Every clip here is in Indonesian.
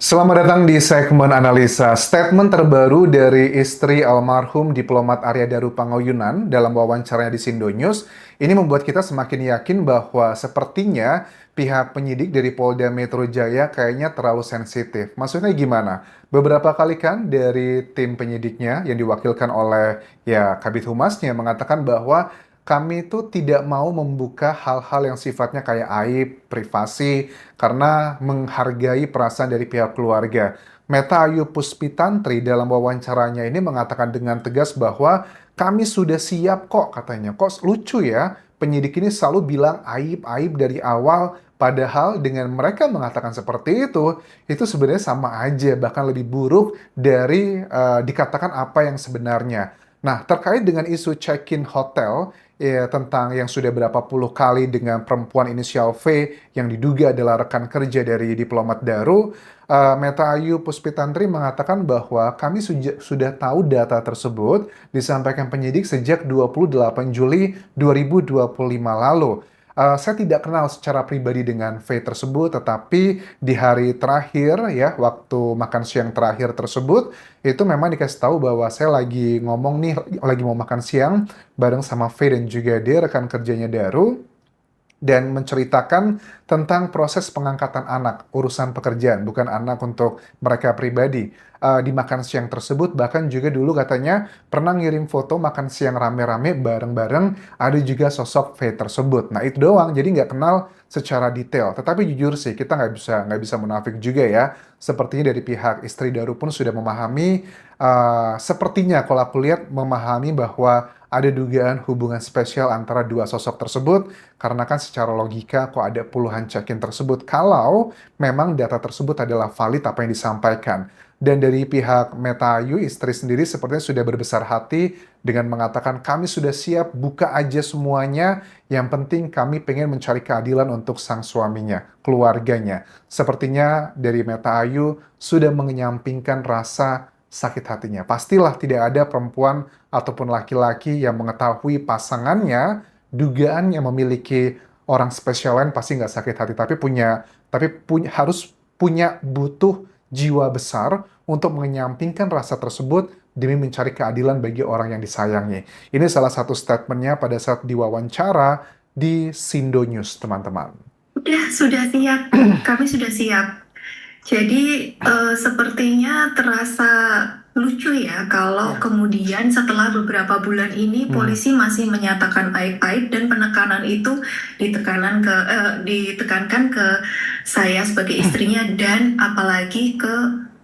Selamat datang di segmen analisa. Statement terbaru dari istri almarhum diplomat Arya Daru Pangoyunan dalam wawancaranya di Sindo News ini membuat kita semakin yakin bahwa sepertinya pihak penyidik dari Polda Metro Jaya kayaknya terlalu sensitif. Maksudnya gimana? Beberapa kali kan dari tim penyidiknya yang diwakilkan oleh Kabid Humasnya mengatakan bahwa kami itu tidak mau membuka hal-hal yang sifatnya kayak aib, privasi, karena menghargai perasaan dari pihak keluarga. Meta Ayu Puspitantri dalam wawancaranya ini mengatakan dengan tegas bahwa kami sudah siap kok katanya. Kok lucu ya, penyidik ini selalu bilang aib-aib dari awal, padahal dengan mereka mengatakan seperti itu sebenarnya sama aja, bahkan lebih buruk dari dikatakan apa yang sebenarnya. Nah, terkait dengan isu check-in hotel, ya, tentang yang sudah berapa puluh kali dengan perempuan inisial V yang diduga adalah rekan kerja dari diplomat Daru, Meta Ayu Puspitantri mengatakan bahwa kami sudah tahu data tersebut disampaikan penyidik sejak 28 Juli 2025 lalu. Saya tidak kenal secara pribadi dengan V tersebut, tetapi di hari terakhir ya, waktu makan siang terakhir tersebut, itu memang dikasih tahu bahwa saya lagi ngomong nih, lagi mau makan siang bareng sama V dan juga D, rekan kerjanya Daru, dan menceritakan tentang proses pengangkatan anak, urusan pekerjaan, bukan anak untuk mereka pribadi. Di makan siang tersebut, bahkan juga dulu katanya pernah ngirim foto makan siang rame-rame bareng-bareng, ada juga sosok V tersebut. Nah itu doang, jadi nggak kenal secara detail. Tetapi jujur sih, kita nggak bisa munafik juga ya. Sepertinya dari pihak istri Daru pun sudah memahami, sepertinya kalau aku lihat memahami bahwa ada dugaan hubungan spesial antara dua sosok tersebut, karena kan secara logika kok ada puluhan check-in tersebut kalau memang data tersebut adalah valid apa yang disampaikan. Dan dari pihak Meta Ayu, istri sendiri sepertinya sudah berbesar hati dengan mengatakan kami sudah siap buka aja semuanya, yang penting kami pengen mencari keadilan untuk sang suaminya, keluarganya. Sepertinya dari Meta Ayu sudah menyampingkan rasa sakit hatinya. Pastilah tidak ada perempuan ataupun laki-laki yang mengetahui pasangannya, dugaan yang memiliki orang spesial lain pasti nggak sakit hati, tapi harus punya butuh jiwa besar untuk menyampingkan rasa tersebut demi mencari keadilan bagi orang yang disayangi. Ini salah satu statementnya pada saat diwawancara di Sindo News, teman-teman. Sudah siap. Kami sudah siap. Jadi sepertinya terasa lucu ya kalau kemudian setelah beberapa bulan ini polisi masih menyatakan aib-aib dan penekanan itu ditekankan ke saya sebagai istrinya dan apalagi ke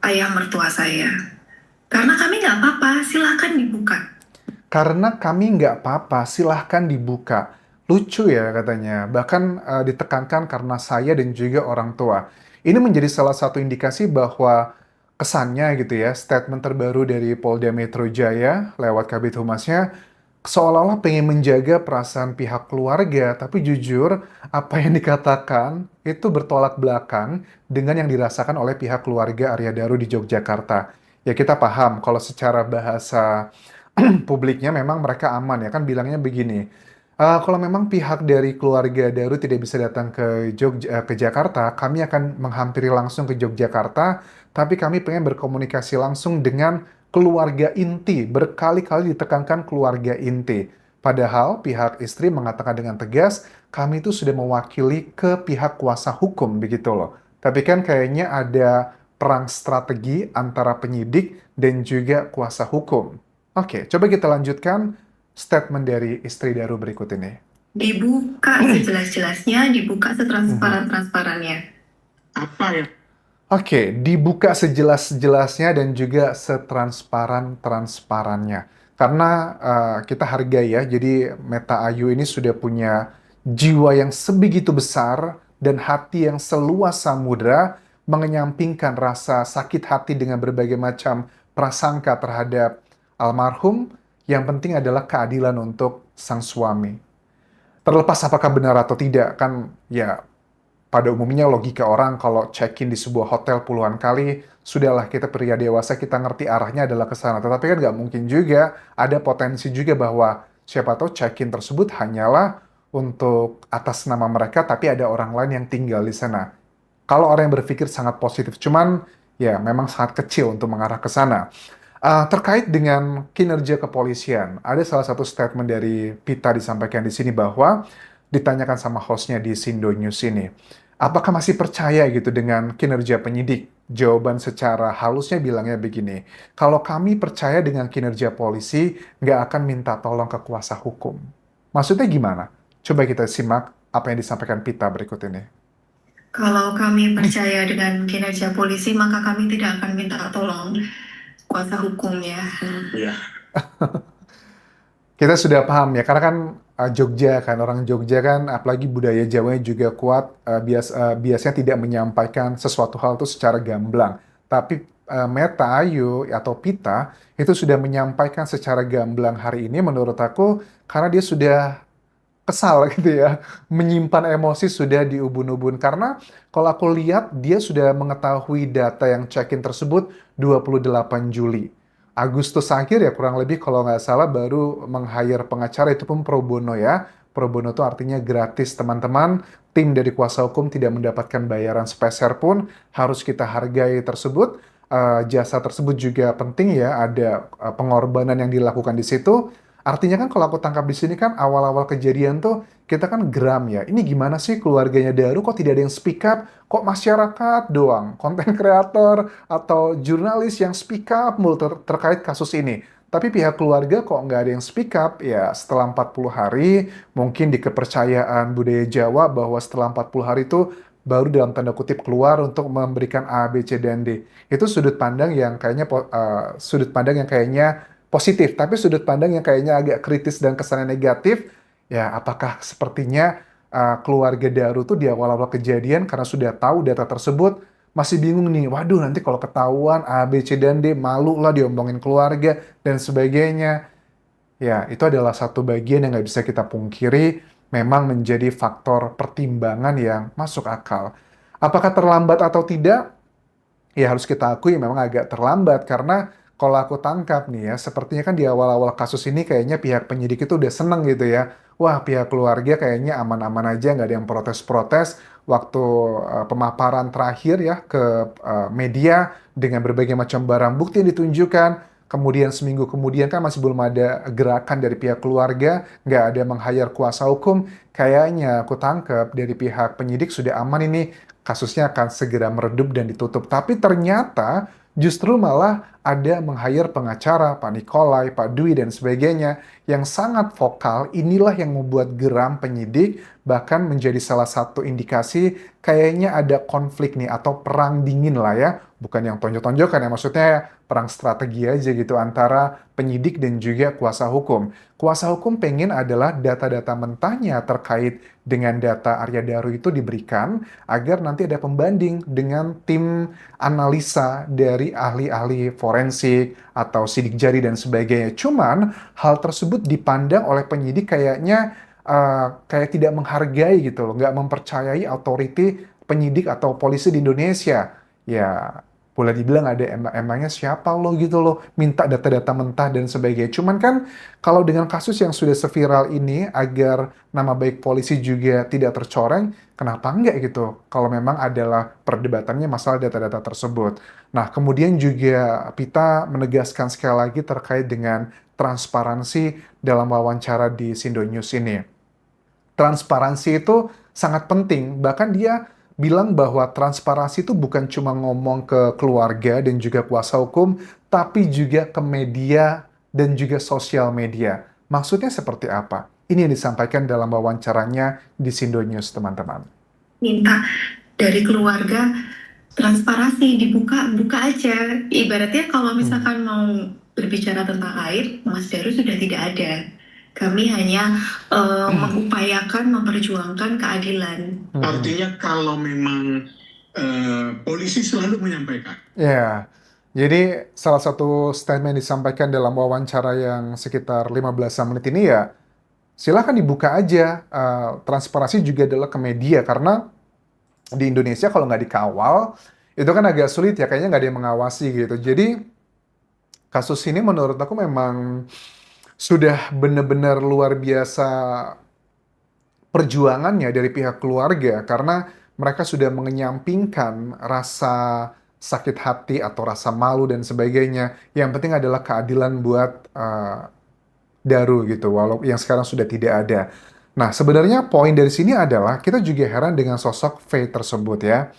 ayah mertua saya. Karena kami nggak apa-apa, silahkan dibuka. Karena kami nggak apa-apa, silahkan dibuka. Lucu ya katanya, bahkan ditekankan karena saya dan juga orang tua. Ini menjadi salah satu indikasi bahwa kesannya gitu ya, statement terbaru dari Polda Metro Jaya lewat Kabid Humasnya, seolah-olah pengen menjaga perasaan pihak keluarga, tapi jujur apa yang dikatakan itu bertolak belakang dengan yang dirasakan oleh pihak keluarga Arya Daru di Yogyakarta. Ya kita paham kalau secara bahasa publiknya memang mereka aman ya kan bilangnya begini. Kalau memang pihak dari keluarga Daru tidak bisa datang ke Jakarta, kami akan menghampiri langsung ke Yogyakarta, tapi kami pengen berkomunikasi langsung dengan keluarga inti, berkali-kali ditekankan keluarga inti. Padahal pihak istri mengatakan dengan tegas, kami itu sudah mewakili ke pihak kuasa hukum begitu loh. Tapi kan kayaknya ada perang strategi antara penyidik dan juga kuasa hukum. Oke, coba kita lanjutkan statement dari istri Daru berikut ini. Dibuka sejelas-jelasnya, dibuka setransparan-transparannya. Apa ya? Oke, dibuka sejelas-jelasnya dan juga setransparan-transparannya. Karena kita hargai ya, jadi Meta Ayu ini sudah punya jiwa yang sebegitu besar dan hati yang seluas samudra, mengenyampingkan rasa sakit hati dengan berbagai macam prasangka terhadap almarhum. Yang penting adalah keadilan untuk sang suami. Terlepas apakah benar atau tidak, kan ya pada umumnya logika orang kalau check-in di sebuah hotel puluhan kali, sudahlah kita pria dewasa, kita ngerti arahnya adalah ke sana. Tetapi kan nggak mungkin juga, ada potensi juga bahwa siapa tahu check-in tersebut hanyalah untuk atas nama mereka, tapi ada orang lain yang tinggal di sana. Kalau orang yang berpikir sangat positif, cuman ya memang sangat kecil untuk mengarah ke sana. Terkait dengan kinerja kepolisian, ada salah satu statement dari Pita disampaikan di sini bahwa ditanyakan sama hostnya di Sindo News ini, apakah masih percaya gitu dengan kinerja penyidik? Jawaban secara halusnya bilangnya begini, kalau kami percaya dengan kinerja polisi, nggak akan minta tolong ke kuasa hukum. Maksudnya gimana? Coba kita simak apa yang disampaikan Pita berikut ini. Kalau kami percaya dengan kinerja polisi, maka kami tidak akan minta tolong kuasa hukum ya. Iya. Kita sudah paham ya, karena kan Jogja kan, orang Jogja kan, apalagi budaya Jawanya juga kuat, biasanya tidak menyampaikan sesuatu hal itu secara gamblang. Tapi Meta, Ayu, atau Pita, itu sudah menyampaikan secara gamblang hari ini menurut aku, karena dia sudah kesal gitu ya, menyimpan emosi sudah di ubun-ubun. Karena kalau aku lihat, dia sudah mengetahui data yang check-in tersebut 28 Juli. Agustus akhir ya kurang lebih kalau nggak salah baru meng-hire pengacara, itu pun pro bono ya. Pro bono itu artinya gratis teman-teman. Tim dari kuasa hukum tidak mendapatkan bayaran sepeser pun, harus kita hargai tersebut. Jasa tersebut juga penting ya, ada pengorbanan yang dilakukan di situ. Artinya kan kalau aku tangkap di sini kan awal-awal kejadian tuh kita kan geram ya. Ini gimana sih keluarganya Daru kok tidak ada yang speak up? Kok masyarakat doang, konten kreator atau jurnalis yang speak up mulu terkait kasus ini. Tapi pihak keluarga kok nggak ada yang speak up? Ya setelah 40 hari mungkin di kepercayaan budaya Jawa bahwa setelah 40 hari itu baru dalam tanda kutip keluar untuk memberikan A, B, C, dan D. Itu sudut pandang yang kayaknya positif, tapi sudut pandang yang kayaknya agak kritis dan kesannya negatif, ya apakah sepertinya keluarga Daru tuh di awal-awal kejadian karena sudah tahu data tersebut, masih bingung nih, waduh nanti kalau ketahuan A, B, C, dan D, malu lah diomongin keluarga, dan sebagainya. Ya, itu adalah satu bagian yang nggak bisa kita pungkiri, memang menjadi faktor pertimbangan yang masuk akal. Apakah terlambat atau tidak? Ya harus kita akui memang agak terlambat karena kalau aku tangkap nih ya, sepertinya kan di awal-awal kasus ini kayaknya pihak penyidik itu udah seneng gitu ya. Wah, pihak keluarga kayaknya aman-aman aja, nggak ada yang protes-protes. Waktu pemaparan terakhir ya ke media dengan berbagai macam barang bukti yang ditunjukkan, kemudian seminggu kemudian kan masih belum ada gerakan dari pihak keluarga, nggak ada meng-hire kuasa hukum. Kayaknya aku tangkap dari pihak penyidik sudah aman ini, kasusnya akan segera meredup dan ditutup. Tapi ternyata justru malah ada meng-hire pengacara, Pak Nikolai, Pak Dwi, dan sebagainya, yang sangat vokal. Inilah yang membuat geram penyidik, bahkan menjadi salah satu indikasi kayaknya ada konflik nih, atau perang dingin lah ya. Bukan yang tonjok-tonjokan ya, maksudnya perang strategi aja gitu antara penyidik dan juga kuasa hukum. Kuasa hukum pengen adalah data-data mentahnya terkait dengan data Arya Daru itu diberikan agar nanti ada pembanding dengan tim analisa dari ahli-ahli forensik atau sidik jari dan sebagainya. Cuman hal tersebut dipandang oleh penyidik kayaknya kayak tidak menghargai gitu loh, nggak mempercayai authority penyidik atau polisi di Indonesia. Ya, boleh dibilang ada emangnya siapa lo gitu loh, minta data-data mentah dan sebagainya. Cuman kan kalau dengan kasus yang sudah seviral ini agar nama baik polisi juga tidak tercoreng, kenapa enggak gitu? Kalau memang adalah perdebatannya masalah data-data tersebut. Nah, kemudian juga Pita menegaskan sekali lagi terkait dengan transparansi dalam wawancara di Sindo News ini. Transparansi itu sangat penting. Bahkan dia bilang bahwa transparansi itu bukan cuma ngomong ke keluarga dan juga kuasa hukum, tapi juga ke media dan juga sosial media. Maksudnya seperti apa? Ini yang disampaikan dalam wawancaranya di Sindo News, teman-teman. Minta dari keluarga transparansi, buka aja. Ibaratnya kalau misalkan mau berbicara tentang air, Mas Daru sudah tidak ada. Kami hanya mengupayakan memperjuangkan keadilan. Artinya kalau memang polisi selalu menyampaikan. Ya, jadi salah satu statement disampaikan dalam wawancara yang sekitar 15 menit ini ya, silahkan dibuka aja. Transparansi juga adalah ke media, karena di Indonesia kalau nggak dikawal, itu kan agak sulit ya, kayaknya nggak ada yang mengawasi gitu. Jadi kasus ini menurut aku memang sudah benar-benar luar biasa perjuangannya dari pihak keluarga, karena mereka sudah mengenyampingkan rasa sakit hati atau rasa malu dan sebagainya. Yang penting adalah keadilan buat Daru gitu, walau yang sekarang sudah tidak ada. Nah, sebenarnya poin dari sini adalah kita juga heran dengan sosok Faye tersebut ya.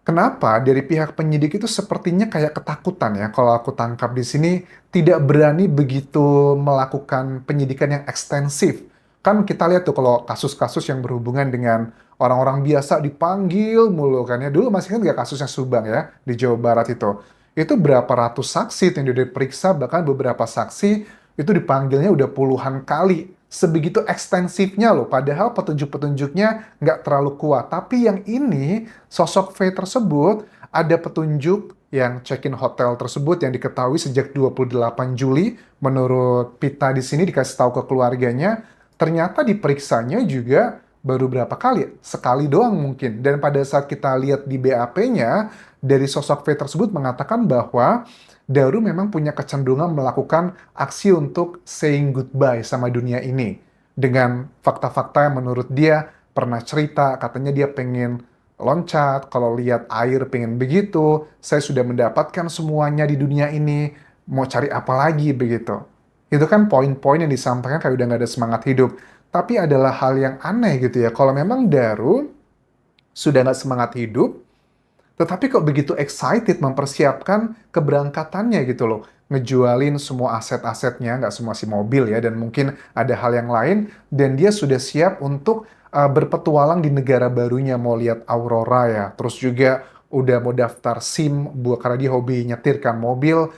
Kenapa dari pihak penyidik itu sepertinya kayak ketakutan ya, kalau aku tangkap di sini tidak berani begitu melakukan penyidikan yang ekstensif. Kan kita lihat tuh kalau kasus-kasus yang berhubungan dengan orang-orang biasa dipanggil mulu kan ya. Dulu masih kan nggak kasusnya Subang ya, di Jawa Barat itu. Itu berapa ratus saksi yang udah diperiksa, bahkan beberapa saksi itu dipanggilnya udah puluhan kali. Sebegitu ekstensifnya loh, padahal petunjuk-petunjuknya nggak terlalu kuat. Tapi yang ini, sosok V tersebut, ada petunjuk yang check-in hotel tersebut yang diketahui sejak 28 Juli, menurut Pita di sini dikasih tahu ke keluarganya, ternyata diperiksanya juga baru berapa kali? Sekali doang mungkin. Dan pada saat kita lihat di BAP-nya, dari sosok V tersebut mengatakan bahwa Daru memang punya kecenderungan melakukan aksi untuk saying goodbye sama dunia ini. Dengan fakta-fakta yang menurut dia pernah cerita, katanya dia pengen loncat, kalau lihat air pengen begitu, saya sudah mendapatkan semuanya di dunia ini, mau cari apa lagi begitu. Itu kan poin-poin yang disampaikan kayak udah nggak ada semangat hidup. Tapi adalah hal yang aneh gitu ya, kalau memang Daru sudah nggak semangat hidup, tetapi kok begitu excited mempersiapkan keberangkatannya gitu loh. Ngejualin semua aset-asetnya, nggak semua si mobil ya, dan mungkin ada hal yang lain, dan dia sudah siap untuk berpetualang di negara barunya, mau lihat Aurora ya. Terus juga udah mau daftar SIM, buat karena dia hobi nyetirkan mobil,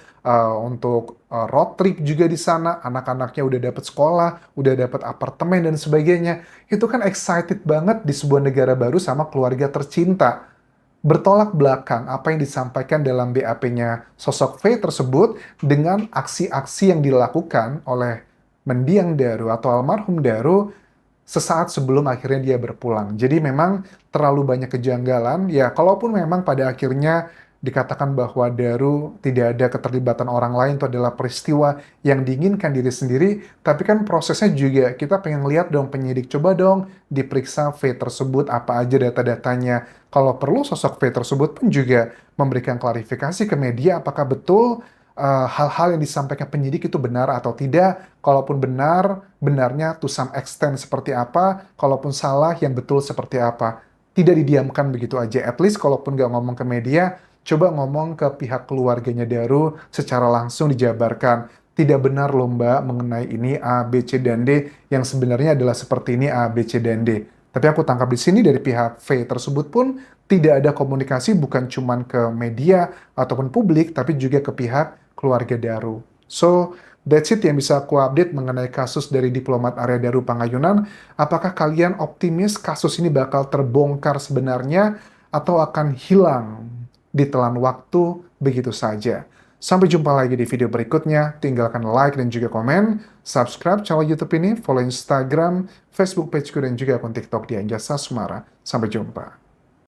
untuk road trip juga di sana, anak-anaknya udah dapat sekolah, udah dapat apartemen dan sebagainya. Itu kan excited banget di sebuah negara baru sama keluarga tercinta. Bertolak belakang apa yang disampaikan dalam BAP-nya sosok V tersebut dengan aksi-aksi yang dilakukan oleh mendiang Daru atau almarhum Daru sesaat sebelum akhirnya dia berpulang. Jadi memang terlalu banyak kejanggalan. Ya, kalaupun memang pada akhirnya dikatakan bahwa Daru tidak ada keterlibatan orang lain, itu adalah peristiwa yang diinginkan diri sendiri, tapi kan prosesnya juga kita pengen lihat dong penyidik, coba dong diperiksa V tersebut apa aja data-datanya. Kalau perlu sosok V tersebut pun juga memberikan klarifikasi ke media apakah betul hal-hal yang disampaikan penyidik itu benar atau tidak. Kalaupun benar, benarnya to some extent seperti apa. Kalaupun salah, yang betul seperti apa. Tidak didiamkan begitu aja. At least kalaupun nggak ngomong ke media, coba ngomong ke pihak keluarganya Daru secara langsung dijabarkan. Tidak benar loh Mbak mengenai ini A, B, C, dan D yang sebenarnya adalah seperti ini A, B, C, dan D. Tapi aku tangkap di sini dari pihak V tersebut pun tidak ada komunikasi bukan cuma ke media ataupun publik, tapi juga ke pihak keluarga Daru. So, that's it yang bisa aku update mengenai kasus dari diplomat Arya Daru Pangayunan. Apakah kalian optimis kasus ini bakal terbongkar sebenarnya atau akan hilang ditelan waktu begitu saja? Sampai jumpa lagi di video berikutnya. Tinggalkan like dan juga komen. Subscribe channel YouTube ini, follow Instagram, Facebook pageku, dan juga akun TikTok di Anjasa Sumara. Sampai jumpa.